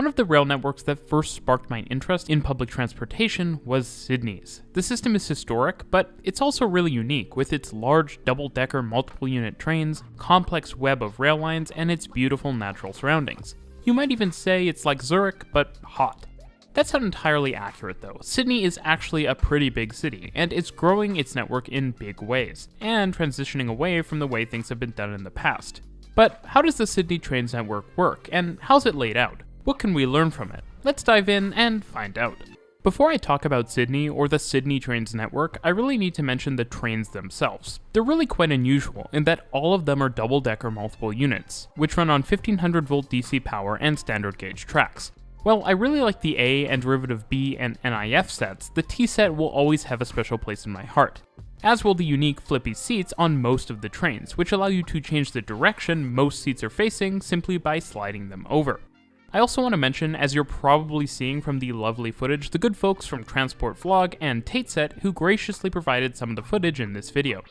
One of the rail networks that first sparked my interest in public transportation was Sydney's. The system is historic, but it's also really unique with its large double-decker multiple-unit trains, complex web of rail lines, and its beautiful natural surroundings. You might even say it's like Zurich, but hot. That's not entirely accurate though. Sydney is actually a pretty big city, and it's growing its network in big ways, and transitioning away from the way things have been done in the past. But how does the Sydney Trains network work, and how's it laid out? What can we learn from it? Let's dive in and find out. Before I talk about Sydney or the Sydney Trains network, I really need to mention the trains themselves. They're really quite unusual in that all of them are double-decker multiple units, which run on 1500 volt DC power and standard gauge tracks. While I really like the A and derivative B and NIF sets, the T set will always have a special place in my heart, as will the unique flippy seats on most of the trains, which allow you to change the direction most seats are facing simply by sliding them over. I also want to mention, as you're probably seeing from the lovely footage, the good folks from Transport Vlog and Tateset who graciously provided some of the footage in this video.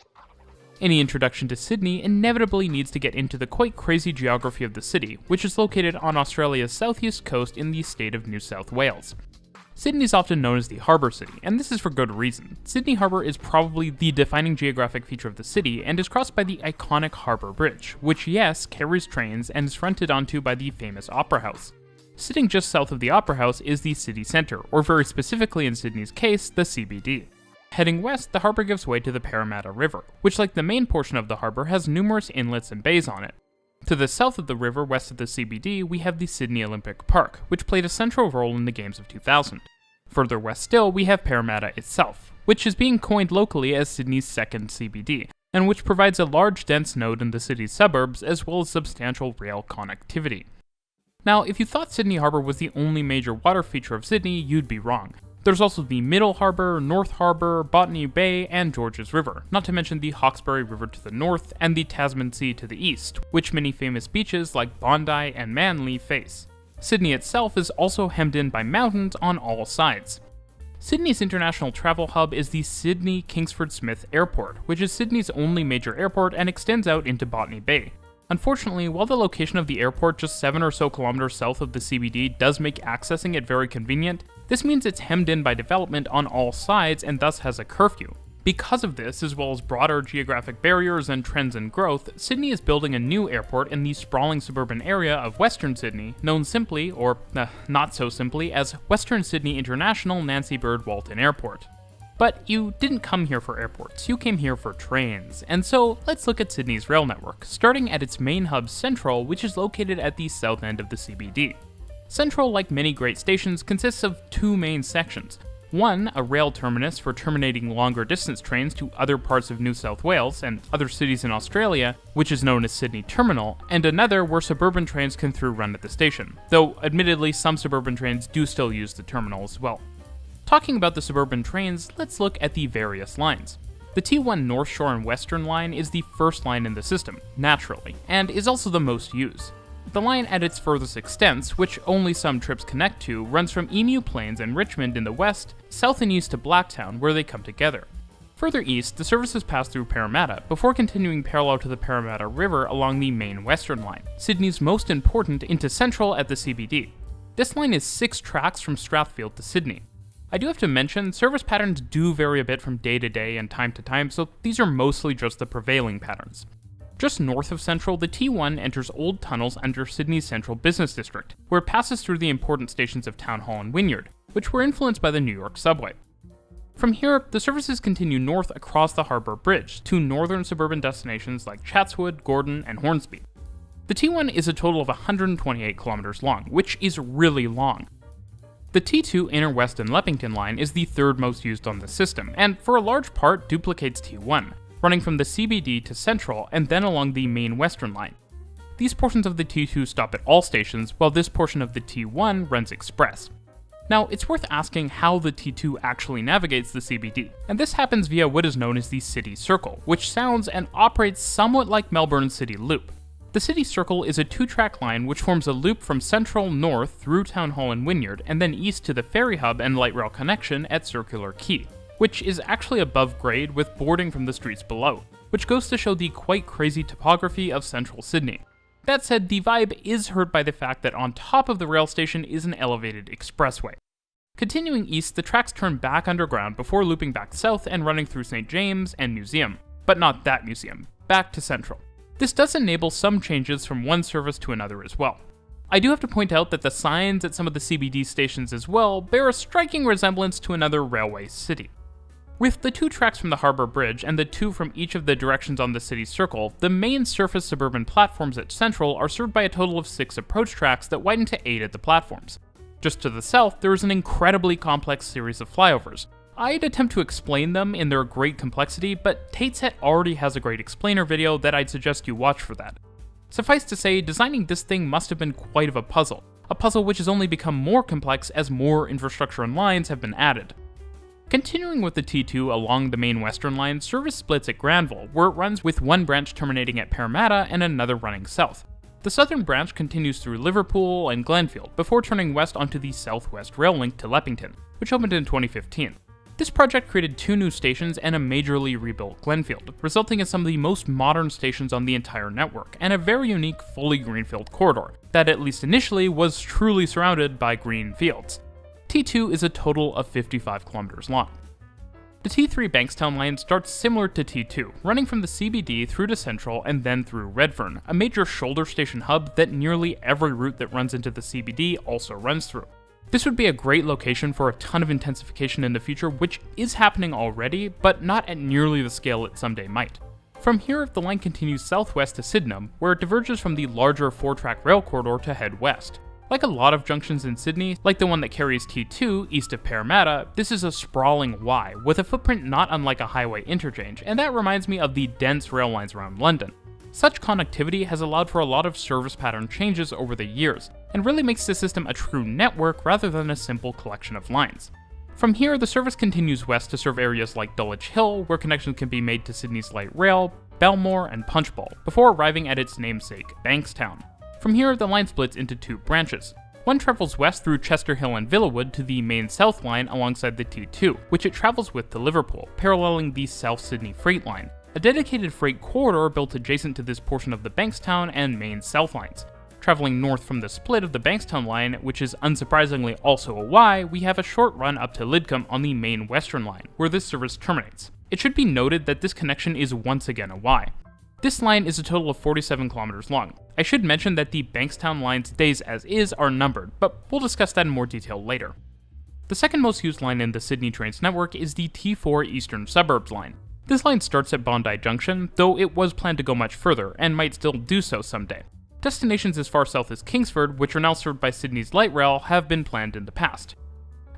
Any introduction to Sydney inevitably needs to get into the quite crazy geography of the city, which is located on Australia's southeast coast in the state of New South Wales. Sydney is often known as the Harbour City, and this is for good reason. Sydney Harbour is probably the defining geographic feature of the city and is crossed by the iconic Harbour Bridge, which yes, carries trains and is fronted onto by the famous Opera House. Sitting just south of the Opera House is the city centre, or very specifically in Sydney's case, the CBD. Heading west, the harbour gives way to the Parramatta River, which like the main portion of the harbour has numerous inlets and bays on it. To the south of the river, west of the CBD, we have the Sydney Olympic Park, which played a central role in the Games of 2000. Further west still, we have Parramatta itself, which is being coined locally as Sydney's second CBD, and which provides a large dense node in the city's suburbs as well as substantial rail connectivity. Now, if you thought Sydney Harbour was the only major water feature of Sydney, you'd be wrong. There's also the Middle Harbour, North Harbour, Botany Bay, and Georges River, not to mention the Hawkesbury River to the north and the Tasman Sea to the east, which many famous beaches like Bondi and Manly face. Sydney itself is also hemmed in by mountains on all sides. Sydney's international travel hub is the Sydney Kingsford Smith Airport, which is Sydney's only major airport and extends out into Botany Bay. Unfortunately, while the location of the airport just 7 or so kilometers south of the CBD does make accessing it very convenient, this means it's hemmed in by development on all sides and thus has a curfew. Because of this, as well as broader geographic barriers and trends in growth, Sydney is building a new airport in the sprawling suburban area of Western Sydney, known simply, or not so simply, as Western Sydney International Nancy Bird Walton Airport. But you didn't come here for airports, you came here for trains, and so let's look at Sydney's rail network, starting at its main hub Central, which is located at the south end of the CBD. Central, like many great stations, consists of two main sections. One, a rail terminus for terminating longer distance trains to other parts of New South Wales and other cities in Australia, which is known as Sydney Terminal, and another where suburban trains can through run at the station, though admittedly some suburban trains do still use the terminal as well. Talking about the suburban trains, let's look at the various lines. The T1 North Shore and Western line is the first line in the system, naturally, and is also the most used. The line at its furthest extents, which only some trips connect to, runs from Emu Plains and Richmond in the west, south and east to Blacktown, where they come together. Further east, the services pass through Parramatta, before continuing parallel to the Parramatta River along the main Western line, Sydney's most important, into Central at the CBD. This line is 6 tracks from Strathfield to Sydney. I do have to mention, service patterns do vary a bit from day to day and time to time, so these are mostly just the prevailing patterns. Just north of Central, the T1 enters old tunnels under Sydney's Central Business District, where it passes through the important stations of Town Hall and Wynyard, which were influenced by the New York subway. From here, the services continue north across the Harbour Bridge to northern suburban destinations like Chatswood, Gordon, and Hornsby. The T1 is a total of 128 kilometers long, which is really long. The T2 Inner West and Leppington line is the third most used on the system, and for a large part duplicates T1, running from the CBD to Central and then along the main Western line. These portions of the T2 stop at all stations, while this portion of the T1 runs express. Now, it's worth asking how the T2 actually navigates the CBD, and this happens via what is known as the City Circle, which sounds and operates somewhat like Melbourne's City Loop. The City Circle is a 2-track line which forms a loop from Central north through Town Hall and Wynyard, and then east to the ferry hub and light rail connection at Circular Quay, which is actually above grade with boarding from the streets below, which goes to show the quite crazy topography of central Sydney. That said, the vibe is hurt by the fact that on top of the rail station is an elevated expressway. Continuing east, the tracks turn back underground before looping back south and running through St. James and Museum. But not that museum, back to Central. This does enable some changes from one service to another as well. I do have to point out that the signs at some of the CBD stations as well bear a striking resemblance to another railway city. With the 2 tracks from the Harbour Bridge and the 2 from each of the directions on the city circle, the main surface suburban platforms at Central are served by a total of 6 approach tracks that widen to 8 at the platforms. Just to the south, there is an incredibly complex series of flyovers. I'd attempt to explain them in their great complexity, but Tateset already has a great explainer video that I'd suggest you watch for that. Suffice to say, designing this thing must have been quite of a puzzle which has only become more complex as more infrastructure and lines have been added. Continuing with the T2 along the main western line, service splits at Granville, where it runs with one branch terminating at Parramatta and another running south. The southern branch continues through Liverpool and Glenfield, before turning west onto the Southwest Rail Link to Leppington, which opened in 2015. This project created 2 new stations and a majorly rebuilt Glenfield, resulting in some of the most modern stations on the entire network, and a very unique fully greenfield corridor, that at least initially was truly surrounded by green fields. T2 is a total of 55 kilometers long. The T3 Bankstown line starts similar to T2, running from the CBD through to Central and then through Redfern, a major shoulder station hub that nearly every route that runs into the CBD also runs through. This would be a great location for a ton of intensification in the future, which is happening already, but not at nearly the scale it someday might. From here, the line continues southwest to Sydenham, where it diverges from the larger 4-track rail corridor to head west. Like a lot of junctions in Sydney, like the one that carries T2 east of Parramatta, this is a sprawling Y, with a footprint not unlike a highway interchange, and that reminds me of the dense rail lines around London. Such connectivity has allowed for a lot of service pattern changes over the years, and really makes the system a true network rather than a simple collection of lines. From here, the service continues west to serve areas like Dulwich Hill, where connections can be made to Sydney's light rail, Belmore, and Punchbowl, before arriving at its namesake, Bankstown. From here, the line splits into 2 branches. One travels west through Chester Hill and Villawood to the main south line alongside the T2, which it travels with to Liverpool, paralleling the South Sydney Freight Line, a dedicated freight corridor built adjacent to this portion of the Bankstown and main south lines. Traveling north from the split of the Bankstown line, which is unsurprisingly also a Y, we have a short run up to Lidcombe on the main western line, where this service terminates. It should be noted that this connection is once again a Y. This line is a total of 47 kilometers long. I should mention that the Bankstown line's days as is are numbered, but we'll discuss that in more detail later. The second most used line in the Sydney Trains network is the T4 Eastern Suburbs line. This line starts at Bondi Junction, though it was planned to go much further, and might still do so someday. Destinations as far south as Kingsford, which are now served by Sydney's light rail, have been planned in the past.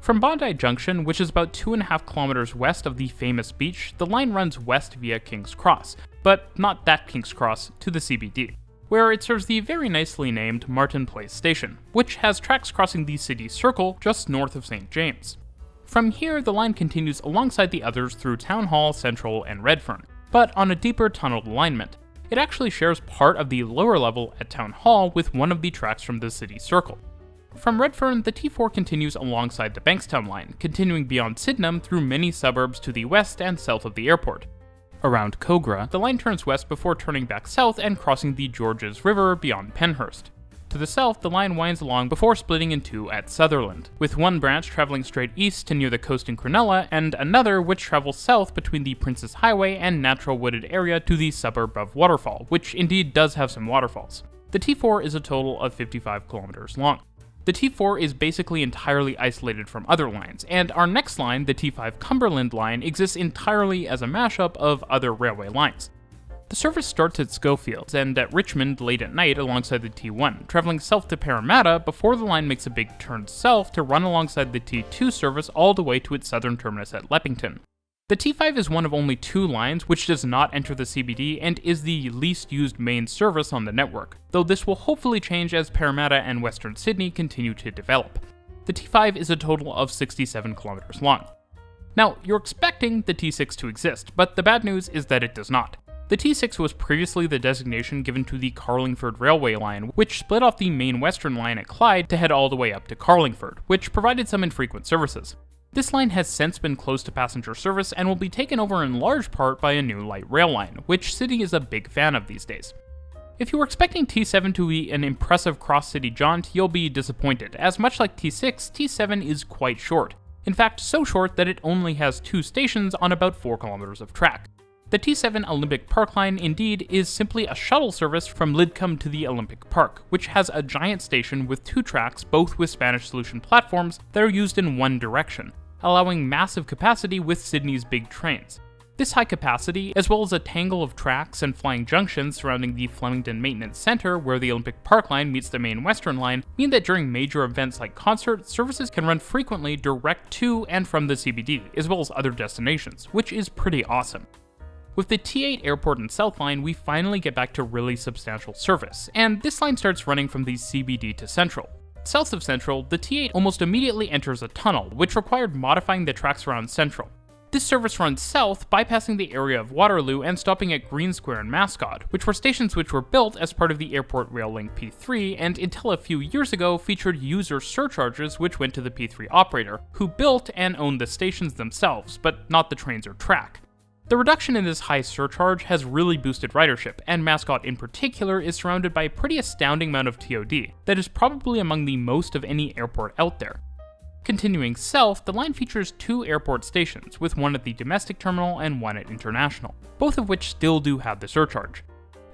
From Bondi Junction, which is about 2.5 kilometers west of the famous beach, the line runs west via King's Cross, but not that King's Cross, to the CBD, where it serves the very nicely named Martin Place Station, which has tracks crossing the city circle just north of St. James. From here, the line continues alongside the others through Town Hall, Central, and Redfern, but on a deeper tunneled alignment. It actually shares part of the lower level at Town Hall with one of the tracks from the city circle. From Redfern, the T4 continues alongside the Bankstown line, continuing beyond Sydenham through many suburbs to the west and south of the airport. Around Kogarah, the line turns west before turning back south and crossing the Georges River beyond Penhurst. To the south, the line winds along before splitting in 2 at Sutherland, with one branch traveling straight east to near the coast in Cronulla, and another which travels south between the Princes Highway and natural wooded area to the suburb of Waterfall, which indeed does have some waterfalls. The T4 is a total of 55 kilometers long. The T4 is basically entirely isolated from other lines, and our next line, the T5 Cumberland line, exists entirely as a mashup of other railway lines. The service starts at Schofields and at Richmond late at night alongside the T1, traveling south to Parramatta before the line makes a big turn south to run alongside the T2 service all the way to its southern terminus at Leppington. The T5 is one of only 2 lines which does not enter the CBD and is the least used main service on the network, though this will hopefully change as Parramatta and Western Sydney continue to develop. The T5 is a total of 67 kilometers long. Now, you're expecting the T6 to exist, but the bad news is that it does not. The T6 was previously the designation given to the Carlingford Railway line, which split off the main western line at Clyde to head all the way up to Carlingford, which provided some infrequent services. This line has since been closed to passenger service and will be taken over in large part by a new light rail line, which Sydney is a big fan of these days. If you were expecting T7 to be an impressive cross-city jaunt, you'll be disappointed, as much like T6, T7 is quite short. In fact, so short that it only has 2 stations on about 4 kilometers of track. The T7 Olympic Park line, indeed, is simply a shuttle service from Lidcombe to the Olympic Park, which has a giant station with 2 tracks, both with Spanish solution platforms that are used in one direction, allowing massive capacity with Sydney's big trains. This high capacity, as well as a tangle of tracks and flying junctions surrounding the Flemington Maintenance Centre where the Olympic Park line meets the main Western line, mean that during major events like concerts, services can run frequently direct to and from the CBD, as well as other destinations, which is pretty awesome. With the T8 Airport and South line, we finally get back to really substantial service, and this line starts running from the CBD to Central. South of Central, the T8 almost immediately enters a tunnel, which required modifying the tracks around Central. This service runs south, bypassing the area of Waterloo and stopping at Green Square and Mascot, which were stations which were built as part of the Airport Rail Link P3 and until a few years ago featured user surcharges which went to the P3 operator, who built and owned the stations themselves, but not the trains or track. The reduction in this high surcharge has really boosted ridership, and Mascot in particular is surrounded by a pretty astounding amount of TOD that is probably among the most of any airport out there. Continuing south, the line features 2 airport stations, with one at the domestic terminal and one at international, both of which still do have the surcharge.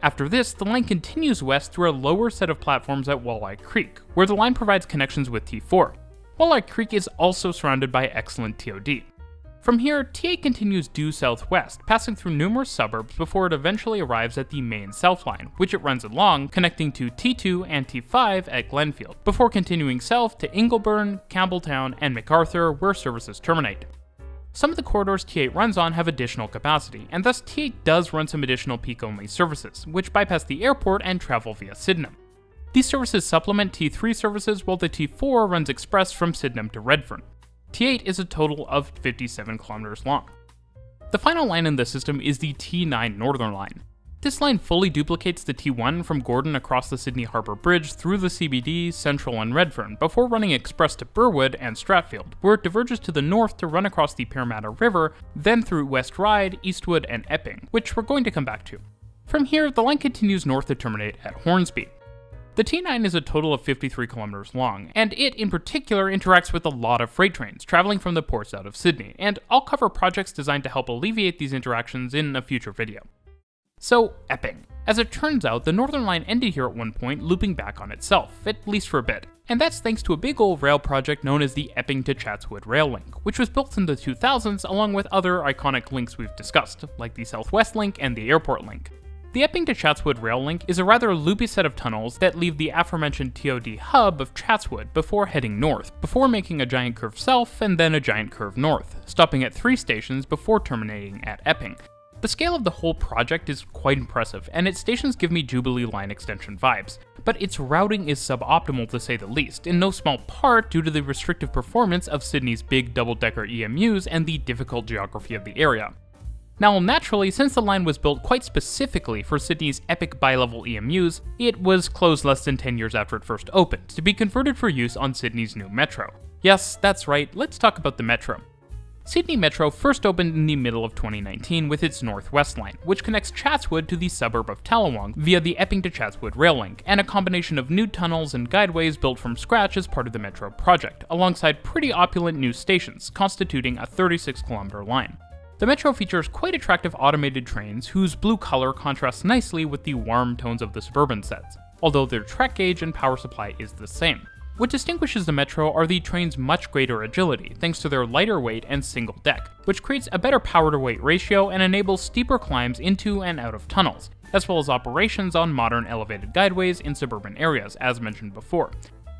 After this, the line continues west through a lower set of platforms at Walleye Creek, where the line provides connections with T4. Walleye Creek is also surrounded by excellent TOD. From here, T8 continues due southwest, passing through numerous suburbs before it eventually arrives at the main South Line, which it runs along, connecting to T2 and T5 at Glenfield, before continuing south to Ingleburn, Campbelltown, and MacArthur, where services terminate. Some of the corridors T8 runs on have additional capacity, and thus T8 does run some additional peak-only services, which bypass the airport and travel via Sydenham. These services supplement T3 services, while the T4 runs express from Sydenham to Redfern. T8 is a total of 57 kilometers long. The final line in the system is the T9 Northern Line. This line fully duplicates the T1 from Gordon across the Sydney Harbour Bridge through the CBD, Central, and Redfern, before running express to Burwood and Stratfield, where it diverges to the north to run across the Parramatta River, then through West Ryde, Eastwood, and Epping, which we're going to come back to. From here, the line continues north to terminate at Hornsby. The T9 is a total of 53 kilometers long, and it in particular interacts with a lot of freight trains traveling from the ports out of Sydney, and I'll cover projects designed to help alleviate these interactions in a future video. So, Epping. As it turns out, the Northern Line ended here at one point, looping back on itself, at least for a bit, and that's thanks to a big old rail project known as the Epping to Chatswood Rail Link, which was built in the 2000s along with other iconic links we've discussed, like the Southwest Link and the Airport Link. The Epping to Chatswood Rail Link is a rather loopy set of tunnels that leave the aforementioned TOD hub of Chatswood before heading north, before making a giant curve south and then a giant curve north, stopping at 3 stations before terminating at Epping. The scale of the whole project is quite impressive, and its stations give me Jubilee Line extension vibes, but its routing is suboptimal to say the least, in no small part due to the restrictive performance of Sydney's big double-decker EMUs and the difficult geography of the area. Now, naturally, since the line was built quite specifically for Sydney's epic bi-level EMUs, it was closed less than 10 years after it first opened, to be converted for use on Sydney's new metro. Yes, that's right, let's talk about the metro. Sydney Metro first opened in the middle of 2019 with its Northwest Line, which connects Chatswood to the suburb of Tallawong via the Epping to Chatswood rail link, and a combination of new tunnels and guideways built from scratch as part of the Metro project, alongside pretty opulent new stations, constituting a 36-kilometer line. The Metro features quite attractive automated trains whose blue color contrasts nicely with the warm tones of the suburban sets, although their track gauge and power supply is the same. What distinguishes the Metro are the train's much greater agility, thanks to their lighter weight and single deck, which creates a better power-to-weight ratio and enables steeper climbs into and out of tunnels, as well as operations on modern elevated guideways in suburban areas, as mentioned before.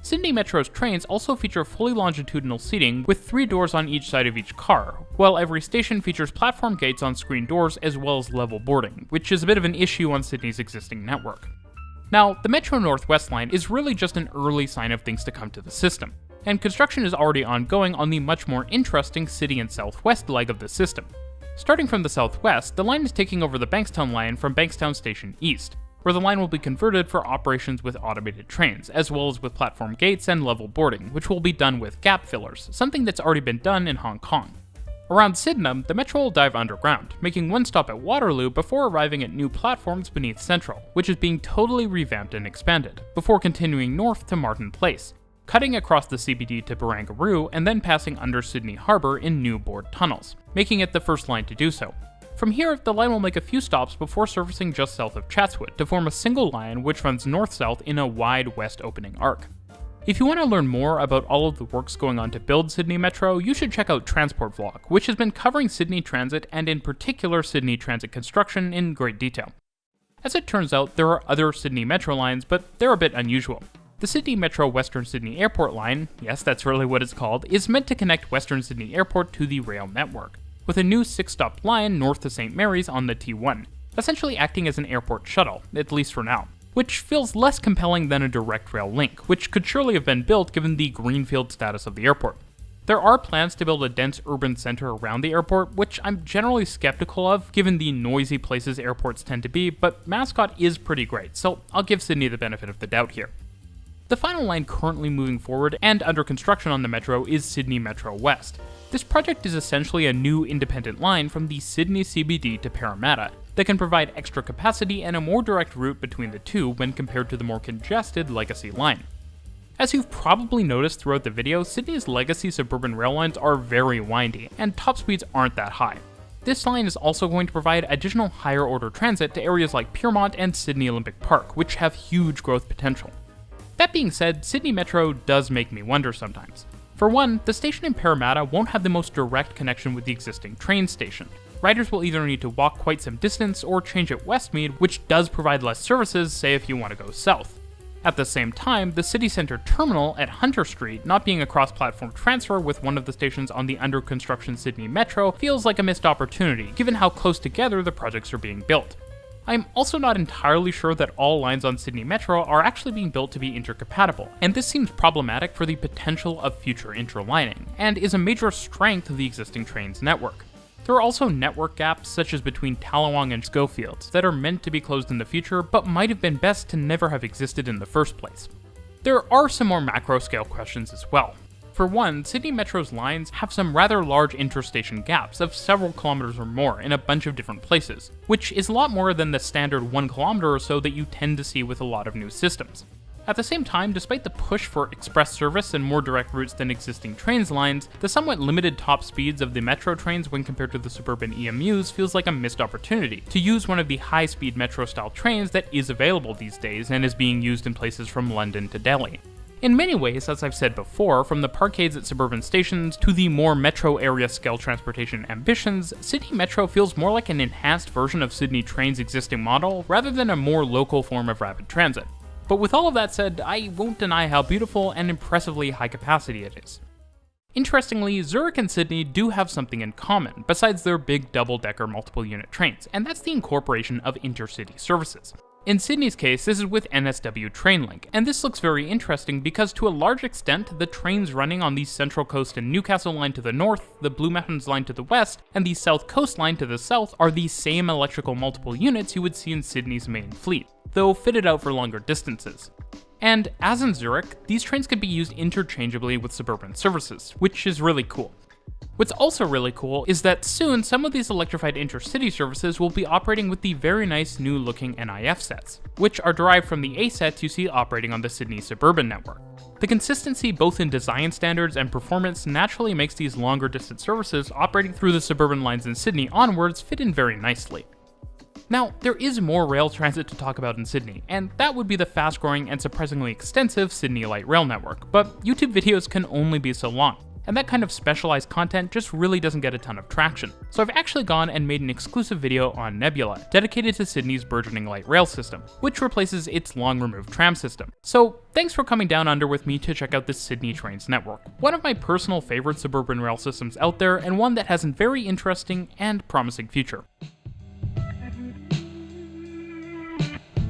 Sydney Metro's trains also feature fully longitudinal seating with 3 doors on each side of each car, while every station features platform gates on screen doors as well as level boarding, which is a bit of an issue on Sydney's existing network. Now, the Metro Northwest Line is really just an early sign of things to come to the system, and construction is already ongoing on the much more interesting City and Southwest leg of the system. Starting from the southwest, the line is taking over the Bankstown line from Bankstown Station East, where the line will be converted for operations with automated trains, as well as with platform gates and level boarding, which will be done with gap fillers, something that's already been done in Hong Kong. Around Sydenham, the metro will dive underground, making one stop at Waterloo before arriving at new platforms beneath Central, which is being totally revamped and expanded, before continuing north to Martin Place, cutting across the CBD to Barangaroo and then passing under Sydney Harbour in new bored tunnels, making it the first line to do so. From here, the line will make a few stops before surfacing just south of Chatswood to form a single line which runs north-south in a wide west opening arc. If you want to learn more about all of the works going on to build Sydney Metro, you should check out Transport Vlog, which has been covering Sydney Transit and in particular Sydney Transit construction in great detail. As it turns out, there are other Sydney Metro lines, but they're a bit unusual. The Sydney Metro Western Sydney Airport line, yes that's really what it's called, is meant to connect Western Sydney Airport to the rail network, with a new 6-stop line north to St. Mary's on the T1, essentially acting as an airport shuttle, at least for now, which feels less compelling than a direct rail link, which could surely have been built given the greenfield status of the airport. There are plans to build a dense urban center around the airport, which I'm generally skeptical of given the noisy places airports tend to be, but Mascot is pretty great, so I'll give Sydney the benefit of the doubt here. The final line currently moving forward and under construction on the Metro is Sydney Metro West. This project is essentially a new independent line from the Sydney CBD to Parramatta that can provide extra capacity and a more direct route between the two when compared to the more congested Legacy line. As you've probably noticed throughout the video, Sydney's legacy suburban rail lines are very windy, and top speeds aren't that high. This line is also going to provide additional higher order transit to areas like Piermont and Sydney Olympic Park, which have huge growth potential. That being said, Sydney Metro does make me wonder sometimes. For one, the station in Parramatta won't have the most direct connection with the existing train station. Riders will either need to walk quite some distance or change at Westmead, which does provide less services, say if you want to go south. At the same time, the city centre terminal at Hunter Street not being a cross-platform transfer with one of the stations on the under-construction Sydney Metro feels like a missed opportunity, given how close together the projects are being built. I'm also not entirely sure that all lines on Sydney Metro are actually being built to be intercompatible, and this seems problematic for the potential of future interlining, and is a major strength of the existing trains network. There are also network gaps, such as between Tallawong and Schofields, that are meant to be closed in the future, but might have been best to never have existed in the first place. There are some more macro-scale questions as well. For one, Sydney Metro's lines have some rather large interstation gaps of several kilometers or more in a bunch of different places, which is a lot more than the standard 1 kilometer or so that you tend to see with a lot of new systems. At the same time, despite the push for express service and more direct routes than existing trains lines, the somewhat limited top speeds of the metro trains when compared to the suburban EMUs feels like a missed opportunity to use one of the high-speed metro-style trains that is available these days and is being used in places from London to Delhi. In many ways, as I've said before, from the parkades at suburban stations to the more metro area scale transportation ambitions, Sydney Metro feels more like an enhanced version of Sydney Train's existing model rather than a more local form of rapid transit. But with all of that said, I won't deny how beautiful and impressively high capacity it is. Interestingly, Zurich and Sydney do have something in common, besides their big double-decker multiple-unit trains, and that's the incorporation of intercity services. In Sydney's case, this is with NSW Trainlink, and this looks very interesting because to a large extent, the trains running on the Central Coast and Newcastle line to the north, the Blue Mountains line to the west, and the South Coast line to the south are the same electrical multiple units you would see in Sydney's main fleet, though fitted out for longer distances. And as in Zurich, these trains could be used interchangeably with suburban services, which is really cool. What's also really cool is that soon some of these electrified intercity services will be operating with the very nice new looking NIF sets, which are derived from the A sets you see operating on the Sydney suburban network. The consistency both in design standards and performance naturally makes these longer distance services operating through the suburban lines in Sydney onwards fit in very nicely. Now, there is more rail transit to talk about in Sydney, and that would be the fast-growing and surprisingly extensive Sydney Light Rail network, but YouTube videos can only be so long, and that kind of specialized content just really doesn't get a ton of traction. So I've actually gone and made an exclusive video on Nebula, dedicated to Sydney's burgeoning light rail system, which replaces its long-removed tram system. So thanks for coming down under with me to check out the Sydney Trains network, one of my personal favorite suburban rail systems out there, and one that has a very interesting and promising future.